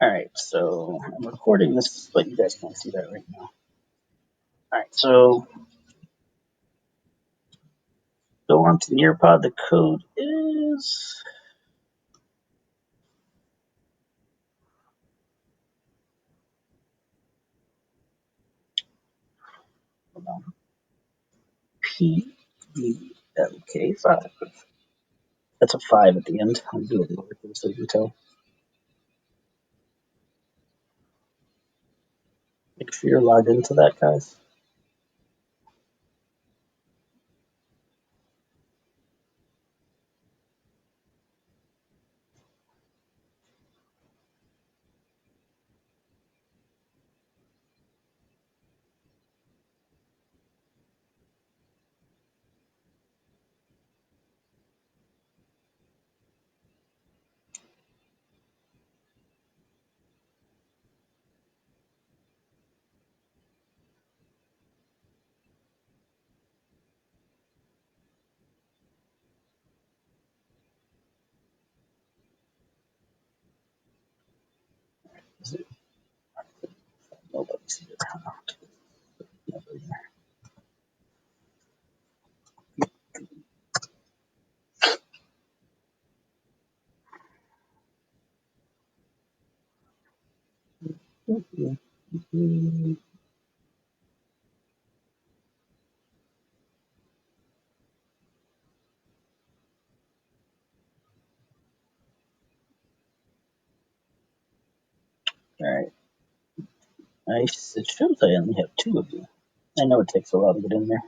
Alright, so I'm recording this, but you guys can't see that right now. Alright, so go on to Nearpod. The code is hold on, PDLK5. That's a 5 at the end. I'll do it lowercase so you can tell. Make sure you're logged into that, guys. Is it? Nobody's here. Nobody here. Alright. Nice. It shows I only have 2 of you. I know it takes a while to get in there.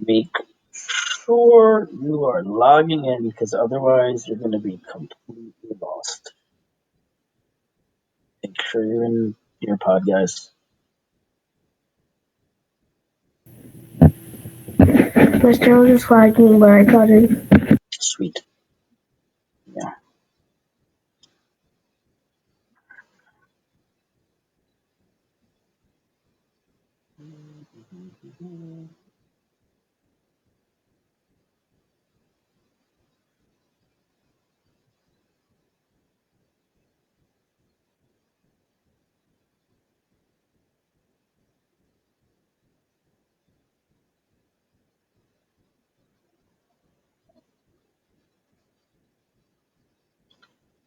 Make sure you are logging in because otherwise you're going to be completely lost. Make sure you're in your pod, guys. We're still just lagging, but I got it. Sweet. Yeah.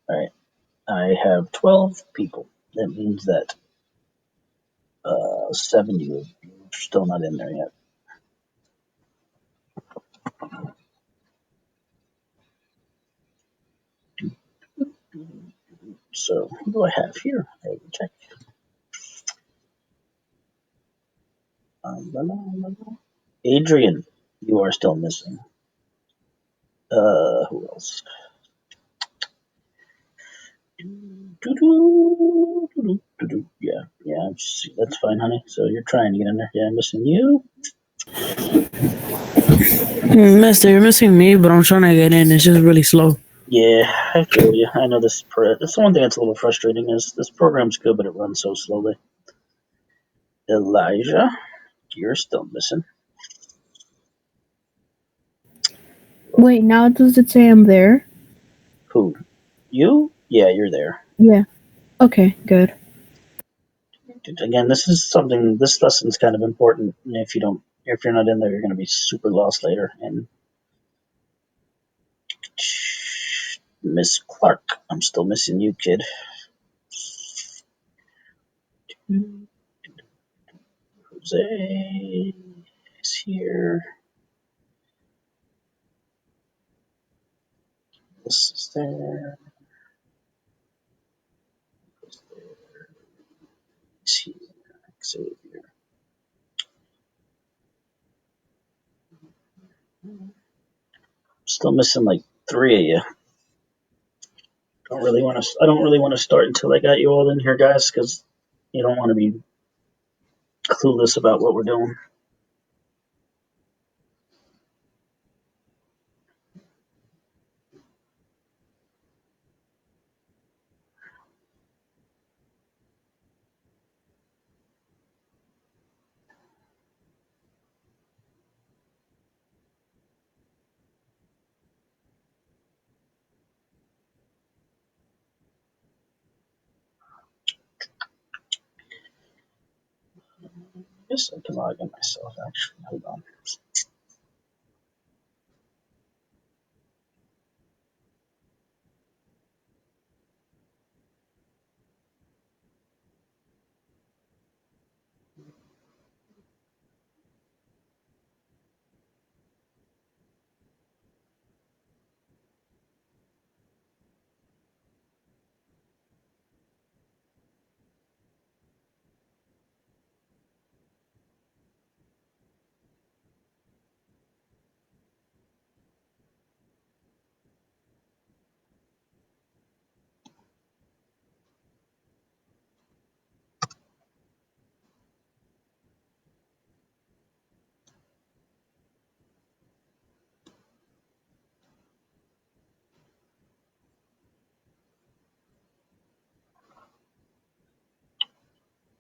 All right. I have 12 people. That means that 7 of you are still not in there yet. So who do I have here? I will check. Adrian, you are still missing. Who else? Yeah, that's fine, honey. So you're trying to get in there. Yeah, I'm missing you. Mister, you're missing me, but I'm trying to get in. It's just really slow. Yeah, I feel you. I know this. That's the one thing that's a little frustrating is this program's good, but it runs so slowly. Elijah, you're still missing. Wait, now does it say I'm there? Who? You? Yeah, you're there. Yeah. Okay, good. Again, this is something. This lesson's kind of important. And if you're not in there, you're going to be super lost later. And Miss Clark, I'm still missing you, kid. Jose is here. This is there. He's here. Xavier. Still missing like 3 of you. I don't really want to start until I got you all in here, guys, because you don't want to be clueless about what we're doing. guess I can log in myself, actually. Hold on.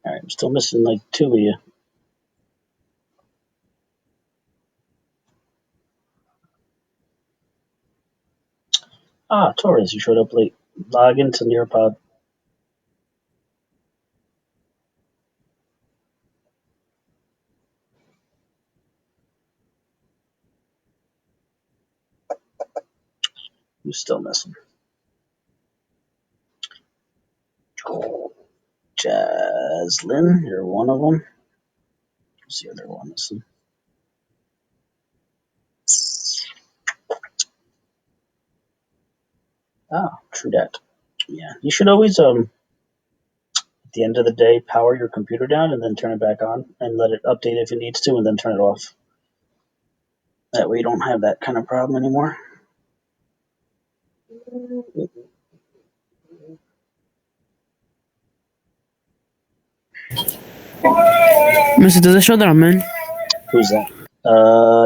Alright, I'm still missing like 2 of you. Torres, you showed up late. Log into Nearpod. Who's still missing? Jaslyn, you're one of them. Who's the other one missing? True that. Yeah, you should always at the end of the day power your computer down and then turn it back on and let it update if it needs to and then turn it off. That way you don't have that kind of problem anymore. Mister, does it show that I'm in? Who's that?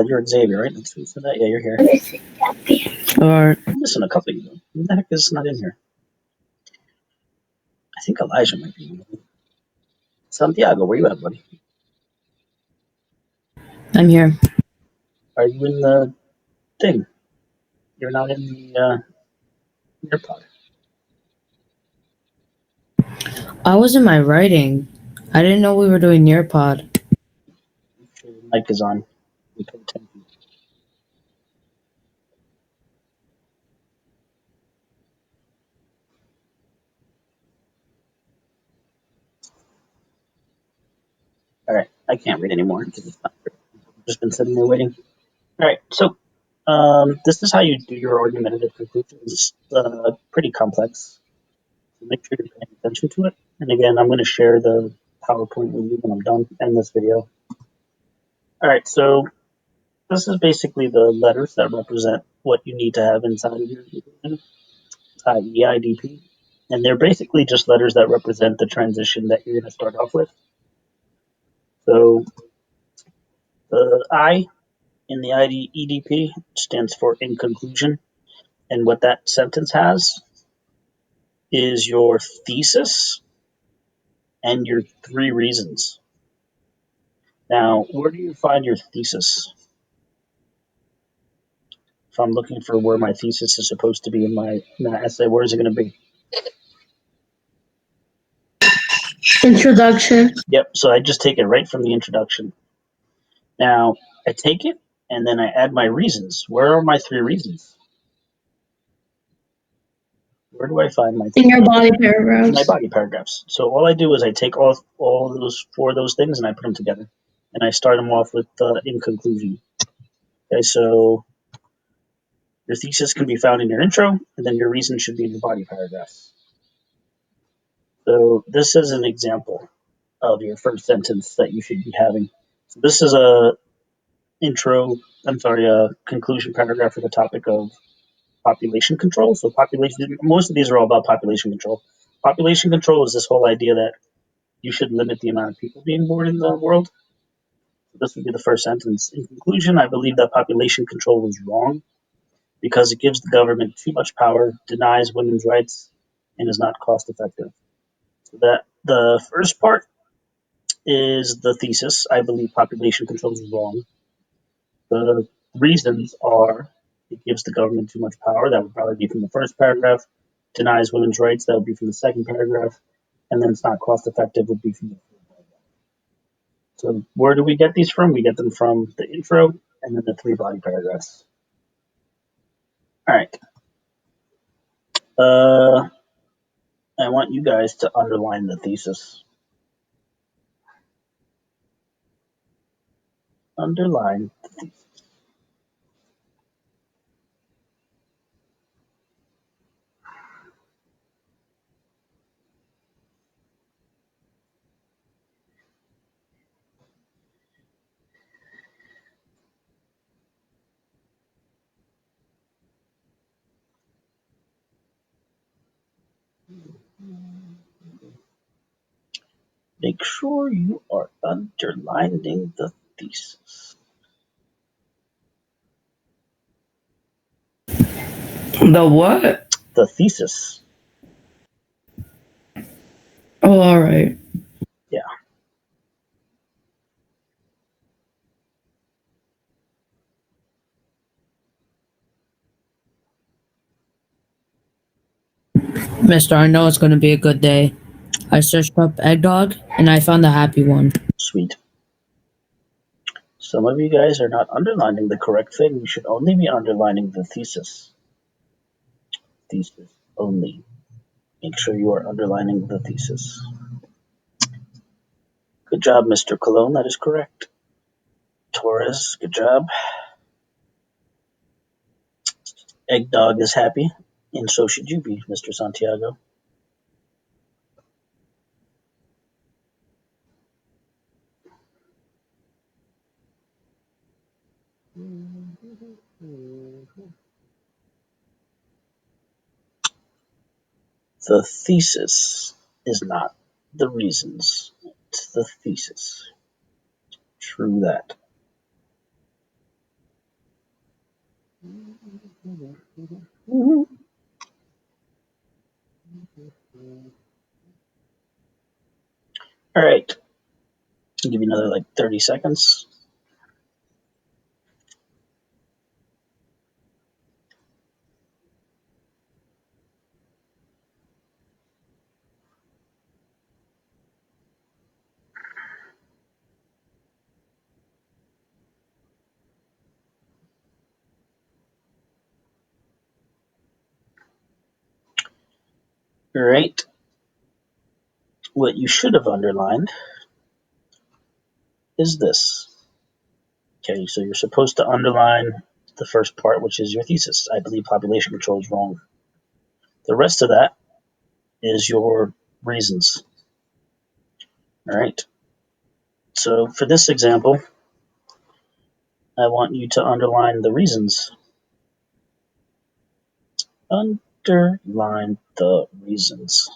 You're Xavier, right? That's who said that? Yeah, you're here. Alright. I'm missing a couple of you. Who the heck is not in here? I think Elijah might be one of them. Santiago, where you at, buddy? I'm here. Are you in the thing? You're not in the AirPod. I was in my writing. I didn't know we were doing Nearpod. Your mic is on. You pay attention. All right, I can't read anymore because it's not. I've just been sitting there waiting. All right, so this is how you do your argumentative conclusions. It's pretty complex. So make sure you're paying attention to it. And again, I'm going to share the PowerPoint with you when I'm done in this video. All right, so this is basically the letters that represent what you need to have inside of your conclusion, i.e. IDP. And they're basically just letters that represent the transition that you're going to start off with. So the I in the EDP stands for in conclusion. And what that sentence has is your thesis and your 3 reasons. Now, where do you find your thesis? If I'm looking for where my thesis is supposed to be in my essay, where is it going to be? Introduction. Yep, so I just take it right from the introduction. Now, I take it and then I add my reasons. Where are my 3 reasons? Where do I find my In your body my paragraphs. body paragraphs? So all I do is I take all those 4 of those things and I put them together, and I start them off with in conclusion. Okay, so your thesis can be found in your intro, and then your reason should be in your body paragraphs. So this is an example of your first sentence that you should be having. So this is a conclusion paragraph for the topic of population control. So most of these are all about population control. Population control is this whole idea that you should limit the amount of people being born in the world. So this would be the first sentence. In conclusion, I believe that population control is wrong because it gives the government too much power, denies women's rights, and is not cost effective. So that the first part is the thesis. I believe population control is wrong. The reasons are it gives the government too much power. That would probably be from the first paragraph. Denies women's rights. That would be from the second paragraph. And then it's not cost effective would be from the third paragraph. So where do we get these from? We get them from the intro and then the three body paragraphs. All right. I want you guys to underline the thesis. Underline the thesis. Make sure you are underlining the thesis. The what? The thesis. Oh, all right. Yeah. Mister, I know it's going to be a good day. I searched up egg dog and I found the happy one. Sweet. Some of you guys are not underlining the correct thing. You should only be underlining the thesis. Thesis only. Make sure you are underlining the thesis. Good job, Mr. Cologne. That is correct. Torres, good job. Eggdog is happy, and so should you be, Mr. Santiago. The thesis is not the reasons. It's the thesis. True that. All right. I'll give you another like 30 seconds. All right. What you should have underlined is this. Okay, so you're supposed to underline the first part, which is your thesis. I believe population control is wrong. The rest of that is your reasons. All right. So for this example, I want you to underline the reasons. Underline the reasons.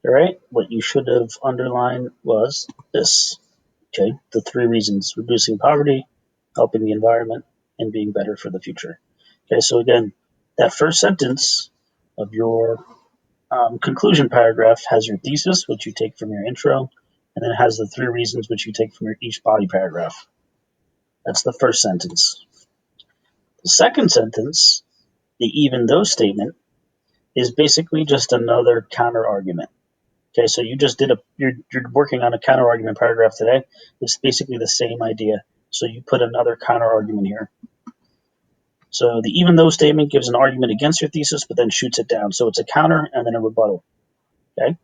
All right. What you should have underlined was this. Okay. The three reasons: reducing poverty, helping the environment, and being better for the future. Okay. So again, that first sentence of your conclusion paragraph has your thesis, which you take from your intro, and then it has the three reasons, which you take from your each body paragraph. That's the first sentence. The second sentence, the even though statement, is basically just another counter argument. Okay, so you just did you're working on a counter argument paragraph today. It's basically the same idea. So you put another counter argument here. So the even though statement gives an argument against your thesis, but then shoots it down. So it's a counter and then a rebuttal. Okay.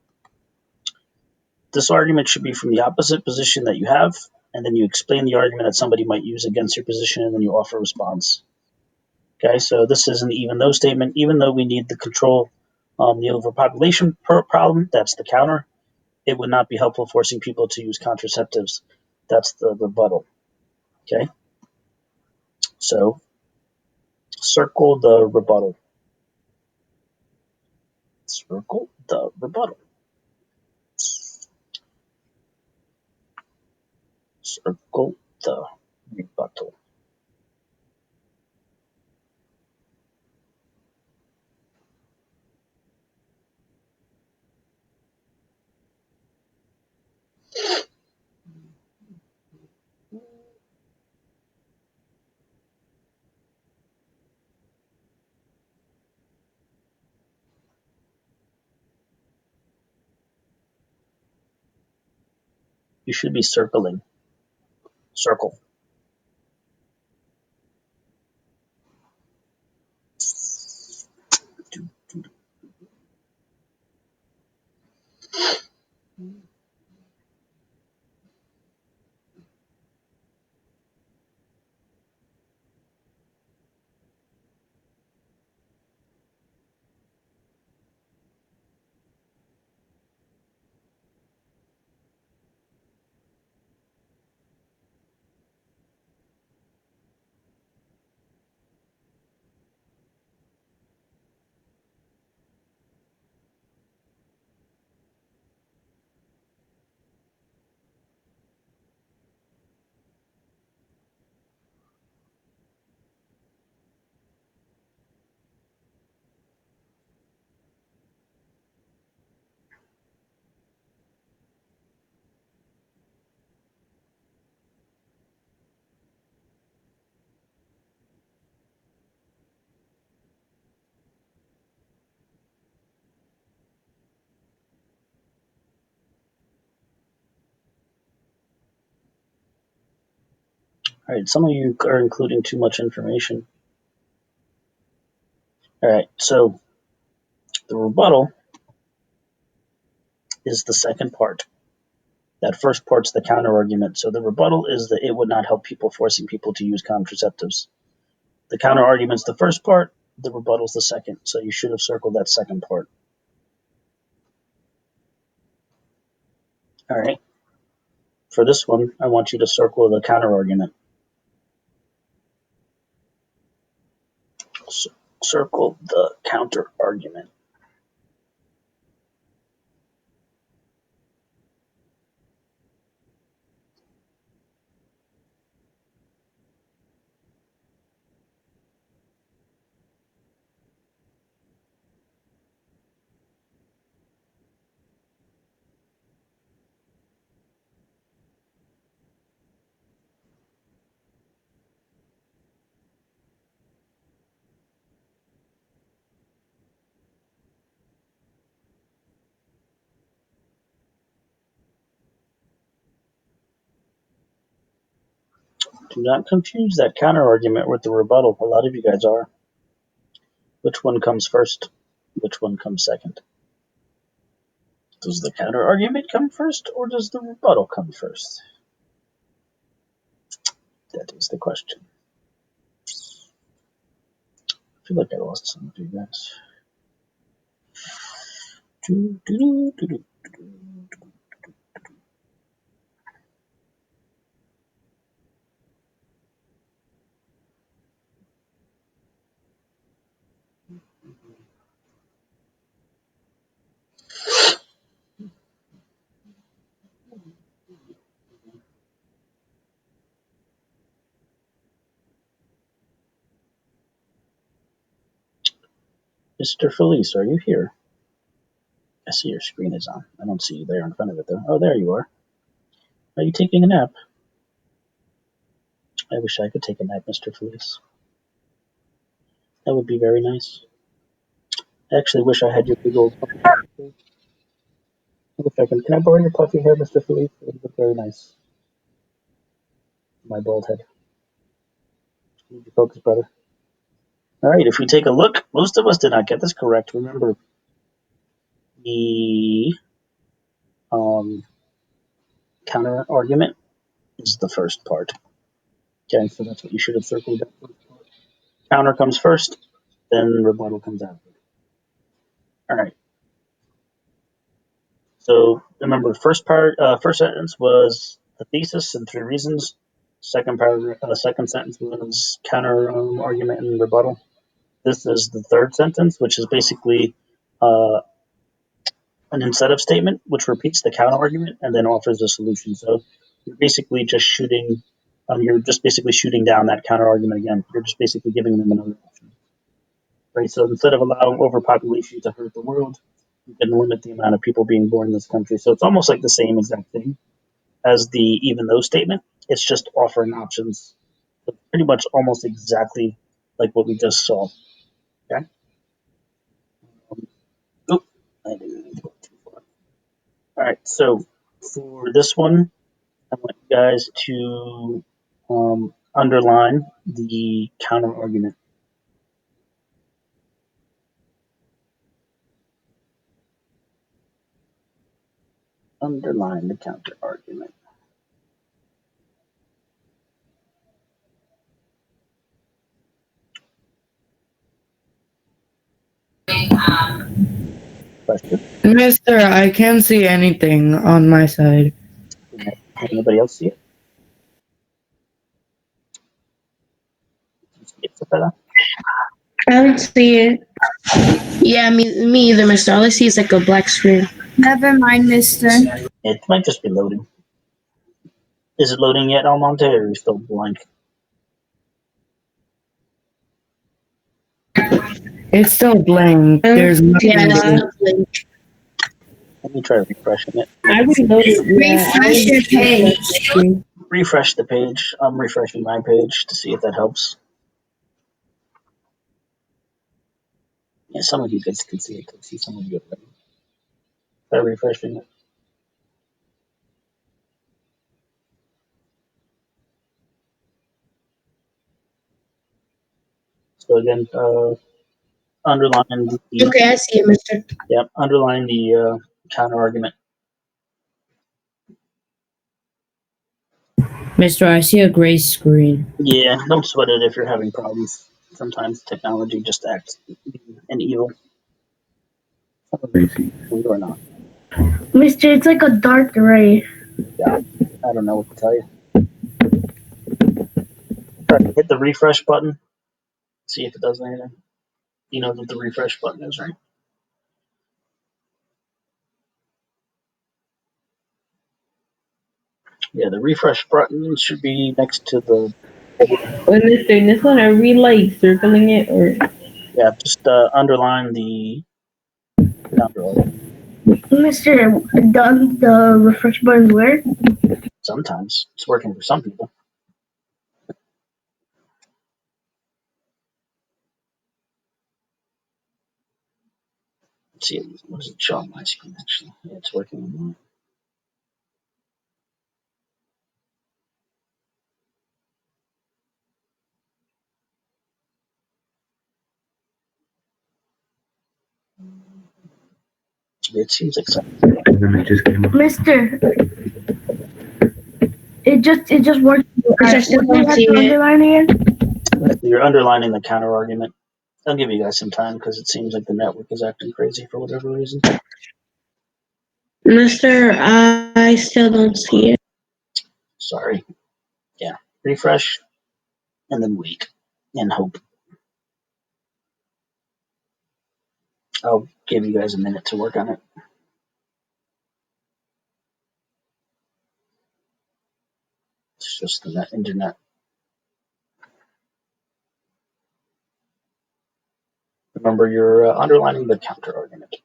This argument should be from the opposite position that you have, and then you explain the argument that somebody might use against your position, and then you offer a response. Okay, so this is an even though statement. Even though we need to control the overpopulation problem, that's the counter. It would not be helpful forcing people to use contraceptives. That's the rebuttal. Okay, so circle the rebuttal. Circle the rebuttal. Circle the rebuttal. You should be circling. Circle. All right, some of you are including too much information. All right, so the rebuttal is the second part. That first part's the counter argument. So the rebuttal is that it would not help people, forcing people to use contraceptives. The counter argument's the first part, the rebuttal's the second. So you should have circled that second part. All right. For this one, I want you to circle the counter argument. Circle the counter argument. Do not confuse that counter argument with the rebuttal. A lot of you guys are. Which one comes first? Which one comes second? Does the counter argument come first, or does the rebuttal come first? That is the question. I feel like I lost some of you guys. Mr. Felice, are you here? I see your screen is on. I don't see you there in front of it, though. Oh, there you are. Are you taking a nap? I wish I could take a nap, Mr. Felice. That would be very nice. I actually wish I had your big old. Wait a second. Can I borrow your puffy hair, Mr. Felipe? It would look very nice. My bald head. Need to focus, brother. All right, if we take a look, most of us did not get this correct. Remember, the counter argument is the first part. Okay, so that's what you should have circled. Counter comes first, then rebuttal comes after. All right. So remember, first sentence was the thesis and three reasons. Second sentence was counter argument and rebuttal. This is the third sentence, which is basically uh, an instead statement, which repeats the counter argument and then offers a solution. So you're basically just shooting. You're just basically shooting down that counter argument again. You're just basically giving them another option, right? So instead of allowing overpopulation to hurt the world, you can limit the amount of people being born in this country. So it's almost like the same exact thing as the even though statement. It's just offering options. So pretty much almost exactly like what we just saw. Okay. Oop, I didn't need to go too far. All right. So for this one, I want you guys to underline the counter argument. Underline the counter argument. Question? Mister, I can't see anything on my side. Can anybody else see it? Can you see it, Isabella? I don't see it. Yeah, me either, Mister. All I see is like a black screen. Never mind, mister. It might just be loading. Is it loading yet, Almonte, or are you still blank? It's still blank. There's Yeah, nothing it's there. not blank. Let me try refreshing it. I reloaded. Yeah, I Refresh your page. screen. Refresh the page. I'm refreshing my page to see if that helps. Yeah, some of you guys can see it. I can see some of you already. Try refreshing it. So again, underline the Okay, I see it, Mister. underline the counter argument. Mister, I see a gray screen. Yeah, don't sweat it if you're having problems. Sometimes technology just acts and evil. Some of it or not. Mister, it's like a dark gray. Yeah, I don't know what to tell you. All right, hit the refresh button. See if it does anything. You know what the refresh button is, right? Yeah, the refresh button should be next to the. Wait, Mister, in this one, are we like circling it or? Yeah, just underline the counter argument. Mister, the refresh button's where? Sometimes it's working for some people. Let's see, what does it show on my screen actually? Yeah, it's working on mine. It seems like something. Mister, it just worked. I still What do you don't have see to it. underline again? You're underlining the counter argument. I'll give you guys some time because it seems like the network is acting crazy for whatever reason. Mister, I still don't see it. Sorry. Yeah. Refresh and then wait and hope. I'll give you guys a minute to work on it. It's just the internet. Remember, you're underlining the counter argument.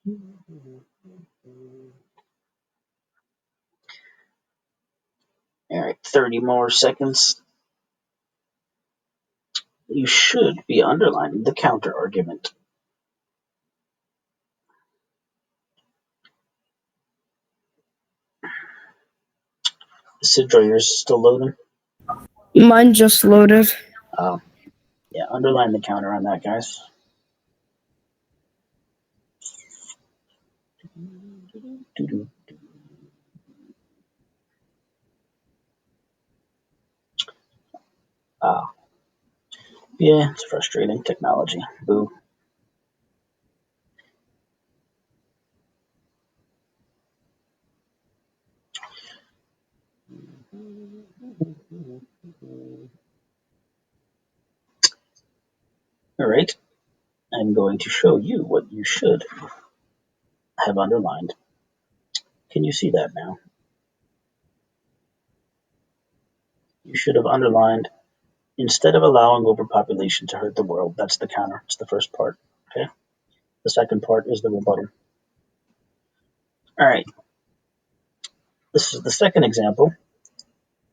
All right, 30 more seconds. You should be underlining the counter argument. Sidra, yours still loading? Mine just loaded. Yeah, underline the counter on that, guys. Yeah, it's frustrating technology. Boo. All right, I'm going to show you what you should have underlined. Can you see that now? You should have underlined, instead of allowing overpopulation to hurt the world. That's the counter. It's the first part. Okay. The second part is the rebuttal. All right. This is the second example.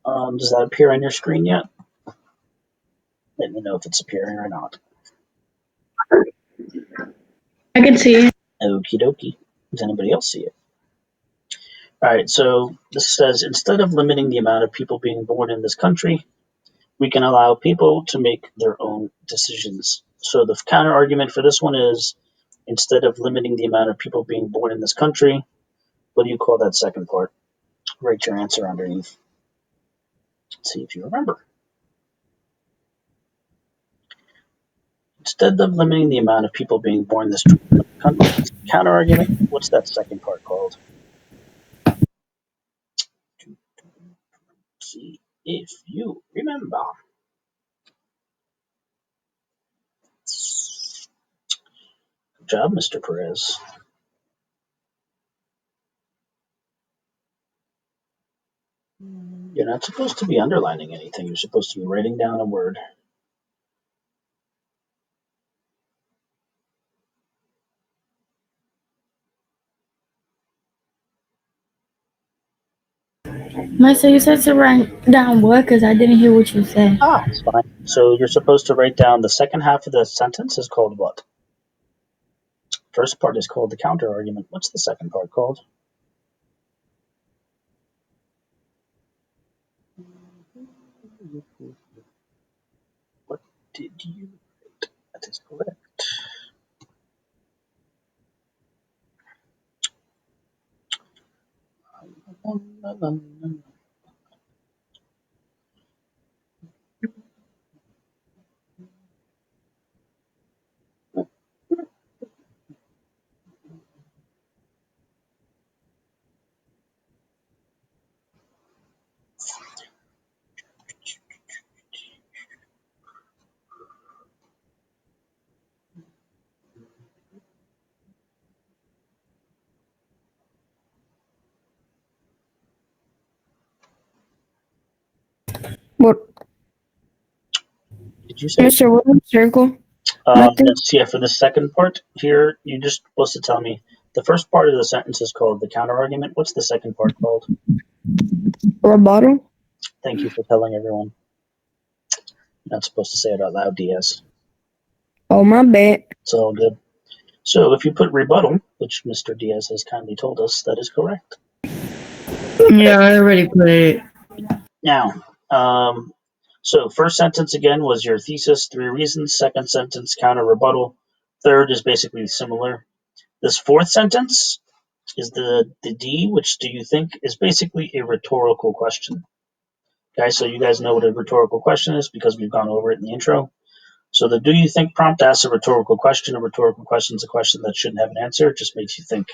Does that appear on your screen yet? Let me know if it's appearing or not. I can see it. Okie dokie. Does anybody else see it? All right. So this says, instead of limiting the amount of people being born in this country, we can allow people to make their own decisions. So the counter argument for this one is, instead of limiting the amount of people being born in this country, what do you call that second part? Write your answer underneath. Let's see if you remember. Instead of limiting the amount of people being born in this country, counter argument, what's that second part called? See if you remember. Good job, Mr. Perez. You're not supposed to be underlining anything. You're supposed to be writing down a word. Marcel, you said to write down what? Because I didn't hear what you said. It's fine. So you're supposed to write down the second half of the sentence is called what? First part is called the counter argument. What's the second part called? What did you write? That is correct. What? Did you say? Mister, what is circle? For the second part here, you're just supposed to tell me the first part of the sentence is called the counter argument. What's the second part called? Rebuttal? Thank you for telling everyone. You're not supposed to say it out loud, Diaz. Oh, my bad. It's all good. So if you put rebuttal, which Mr. Diaz has kindly told us, that is correct. Yeah, I already put it. Now, so first sentence again was your thesis, 3 reasons. Second sentence, counter rebuttal. Third is basically similar. This fourth sentence is the D, which do you think is basically a rhetorical question. Okay, so you guys know what a rhetorical question is because we've gone over it in the intro. So the do you think prompt asks a rhetorical question. A rhetorical question is a question that shouldn't have an answer. It just makes you think.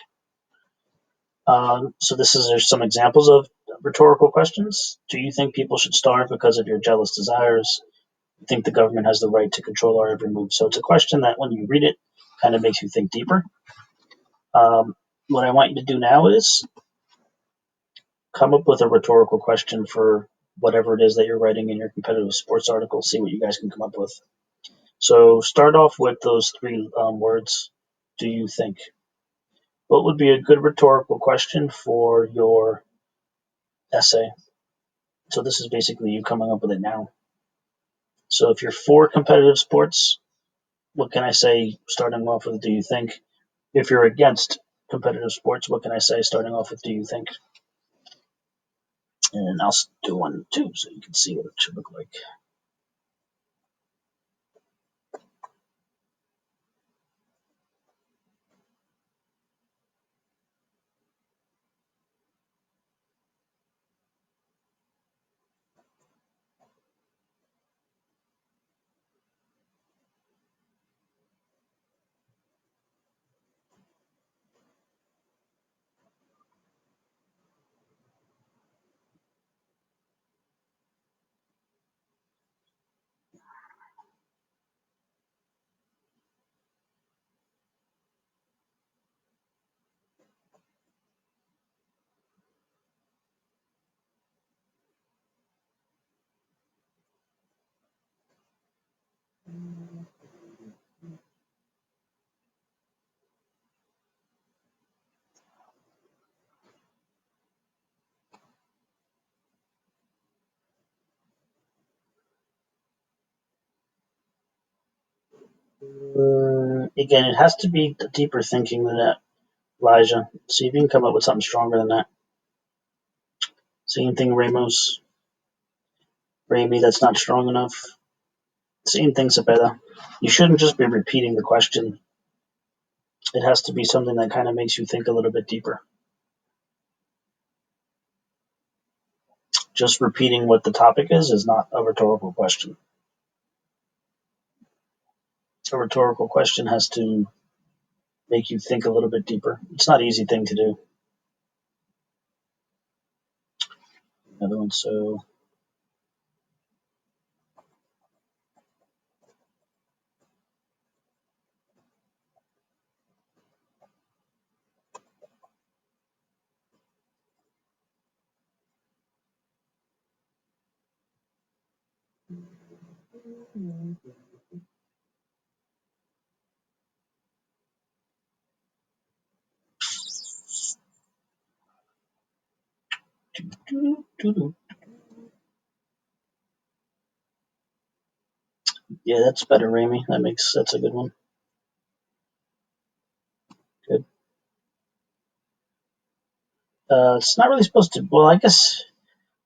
So there's some examples of rhetorical questions. Do you think people should starve because of your jealous desires? You think the government has the right to control our every move? So it's a question that when you read it, kind of makes you think deeper. What I want you to do now is come up with a rhetorical question for whatever it is that you're writing in your competitive sports article. See what you guys can come up with. So start off with those 3 words. Do you think? What would be a good rhetorical question for your essay? So this is basically you coming up with it now. So if you're for competitive sports, what can I say starting off with do you think? If you're against competitive sports, what can I say starting off with do you think? And I'll do one too so you can see what it should look like. Again, it has to be deeper thinking than that, Elijah. See if you can come up with something stronger than that. Same thing, Ramos. Ramy, that's not strong enough. Same thing, Cepeda. You shouldn't just be repeating the question. It has to be something that kind of makes you think a little bit deeper. Just repeating what the topic is not a rhetorical question. A rhetorical question has to make you think a little bit deeper. It's not an easy thing to do. Another one, so yeah, that's better, Ramy. That's a good one. Good. It's not really supposed to. Well, I guess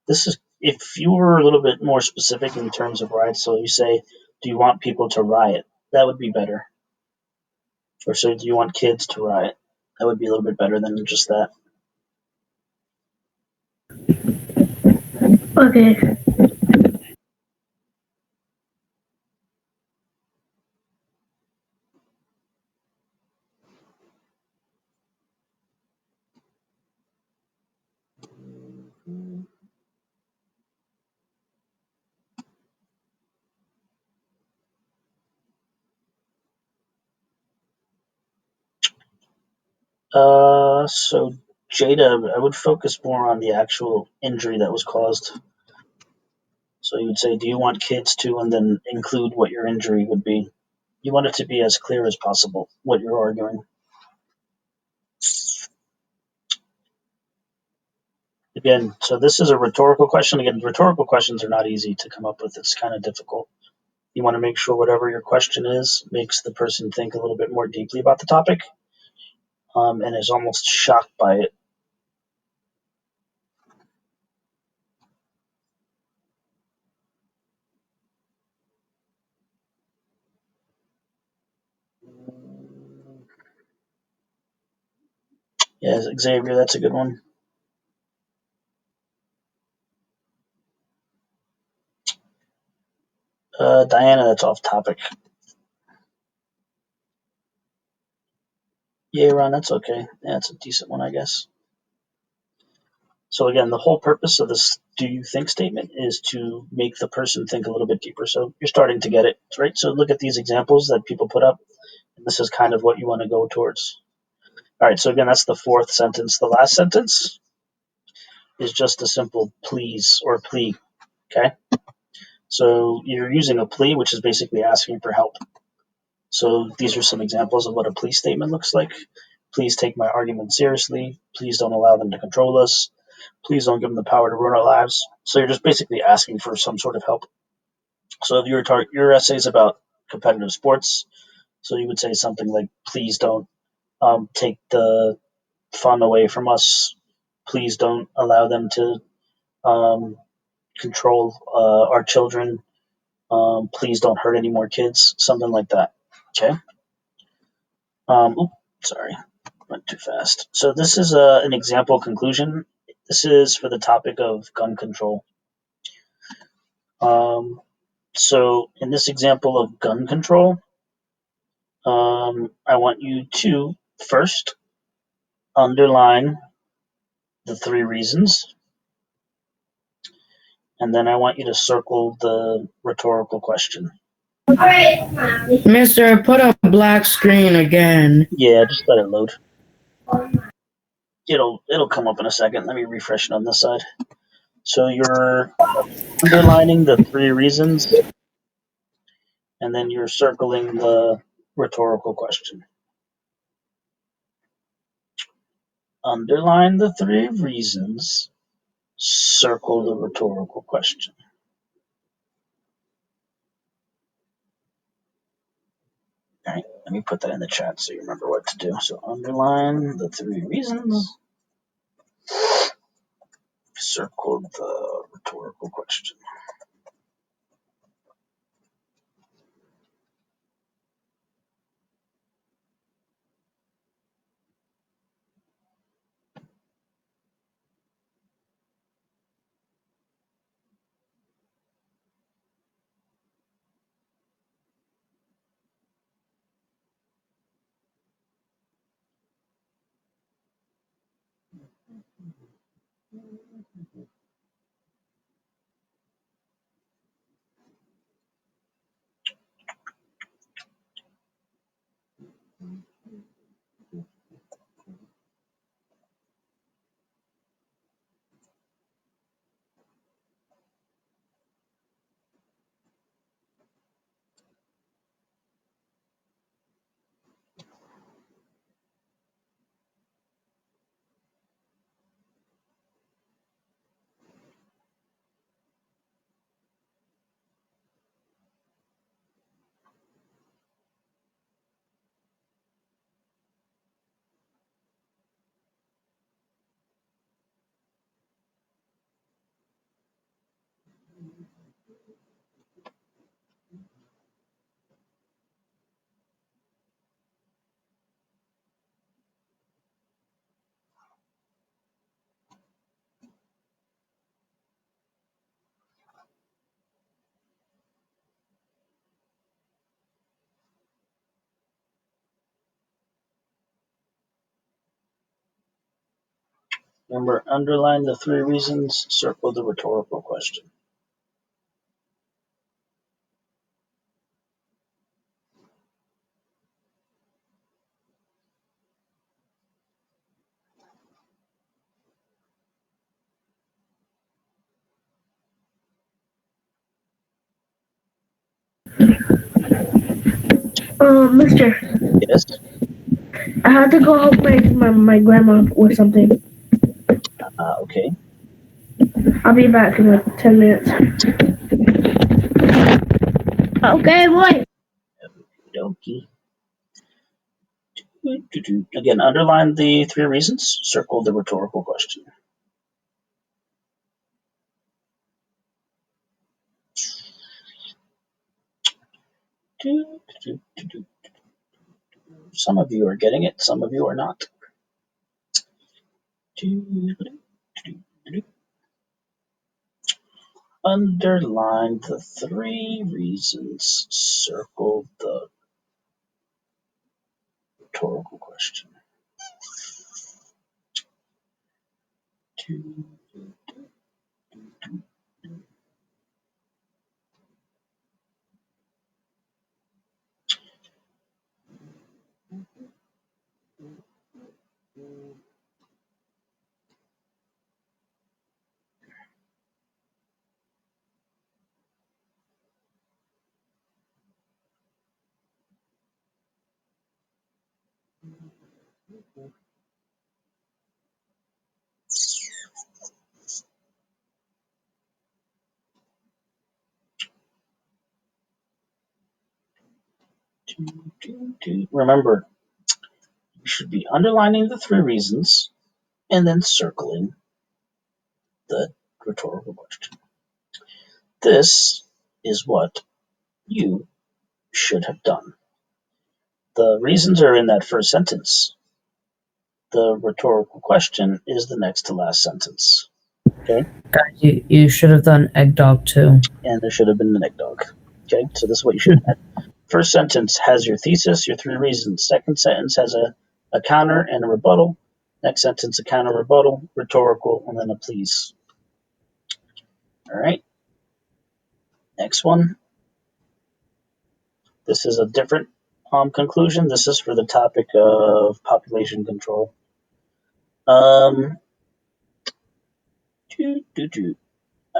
this is if you were a little bit more specific in terms of riots. So you say, "Do you want people to riot?" That would be better. Or so, do you want kids to riot? That would be a little bit better than just that. Okay. So Jada, I would focus more on the actual injury that was caused. So you would say, do you want kids to, and then include what your injury would be. You want it to be as clear as possible what you're arguing. Again, so this is a rhetorical question. Again, rhetorical questions are not easy to come up with. It's kind of difficult. You want to make sure whatever your question is makes the person think a little bit more deeply about the topic, and is almost shocked by it. Yeah, Xavier, that's a good one. Diana, that's off topic. Yeah, Ron, that's okay. Yeah, that's a decent one, I guess. So again, the whole purpose of this "do you think" statement is to make the person think a little bit deeper. So you're starting to get it, right? So look at these examples that people put up, and this is kind of what you want to go towards. All right, so again, that's the fourth sentence. The last sentence is just a simple please or plea, okay? So you're using a plea, which is basically asking for help. So these are some examples of what a plea statement looks like. Please take my argument seriously. Please don't allow them to control us. Please don't give them the power to ruin our lives. So you're just basically asking for some sort of help. So if your essay is about competitive sports, so you would say something like, "Please don't take the fun away from us. Please don't allow them to um, control our children. Please don't hurt any more kids." Something like that. Okay. Oops, sorry, went too fast. So this is an example conclusion. This is for the topic of gun control. So in this example of gun control, I want you to first underline the three reasons, and then I want you to circle the rhetorical question. Mister, put a black screen again. Yeah, just let it load. It'll come up in a second. Let me refresh it on this side. So you're underlining the three reasons, and then you're circling the rhetorical question. Underline the three reasons, circle the rhetorical question. All right, let me put that in the chat so you remember what to do. So underline the three reasons, circle the rhetorical question. Remember, underline the three reasons, circle the rhetorical question. Mister, Yes? I had to go help my grandma with something. Okay. I'll be back in like 10 minutes. Okay, boy. Okie dokie. Again, underline the three reasons, circle the rhetorical question. Some of you are getting it, some of you are not. Underline the three reasons, circle the rhetorical question. Remember, you should be underlining the three reasons and then circling the rhetorical question. This is what you should have done. The reasons are in that first sentence. The rhetorical question is the next to last sentence. Okay? Guys, you should have done eggdog too. And there should have been an egg dog. Okay? So this is what you should have had. First sentence has your thesis, your three reasons. Second sentence has a counter and a rebuttal. Next sentence, a counter rebuttal, rhetorical, and then a please. All right. Next one. This is a different conclusion. This is for the topic of population control. I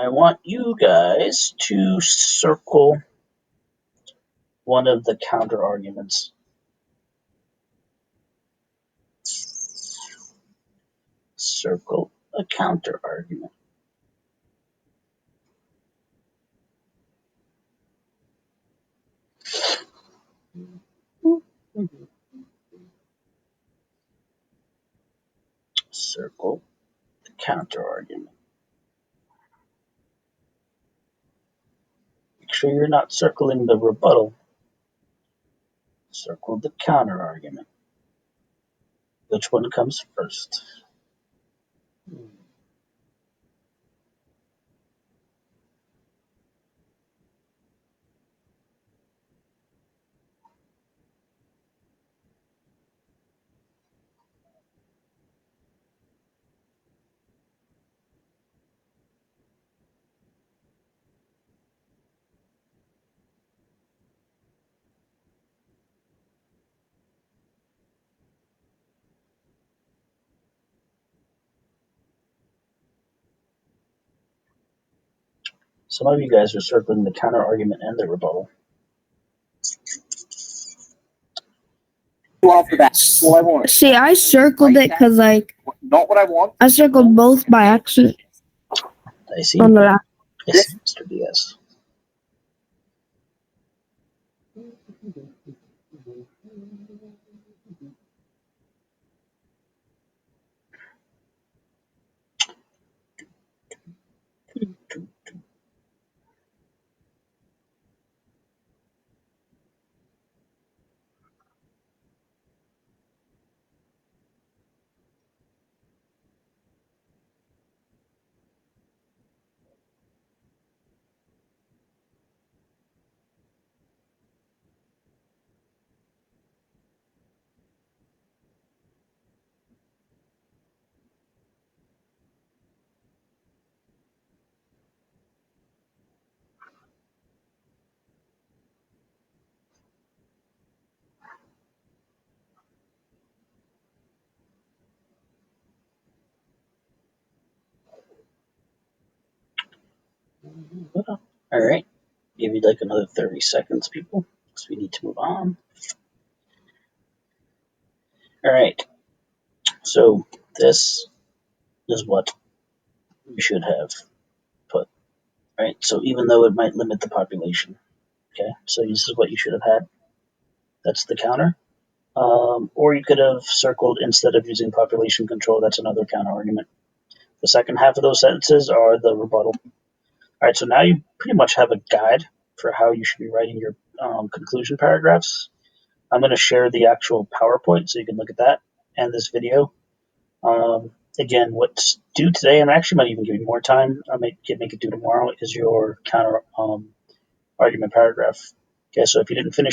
want you guys to circle one of the counter arguments. Circle a counter argument. Circle the counter argument. Make sure you're not circling the rebuttal. Circle the counter argument. Which one comes first? Some of you guys are circling the counter argument and the rebuttal. Off the bat. Well, I want. See, I circled it because, like, Not what I want. I circled both by accident I see. on the last. I see, Mr. Diaz. All right. Give you like another 30 seconds, people, because we need to move on. All right. So this is what we should have put. Right. So even though it might limit the population, okay. So this is what you should have had. That's the counter. Or you could have circled instead of using population control. That's another counter argument. The second half of those sentences are the rebuttal. All right. So now you pretty much have a guide for how you should be writing your conclusion paragraphs. I'm going to share the actual PowerPoint so you can look at that and this video. Again, what's due today, and I actually might even give you more time, I might make it due tomorrow, is your counter argument paragraph. Okay, so if you didn't finish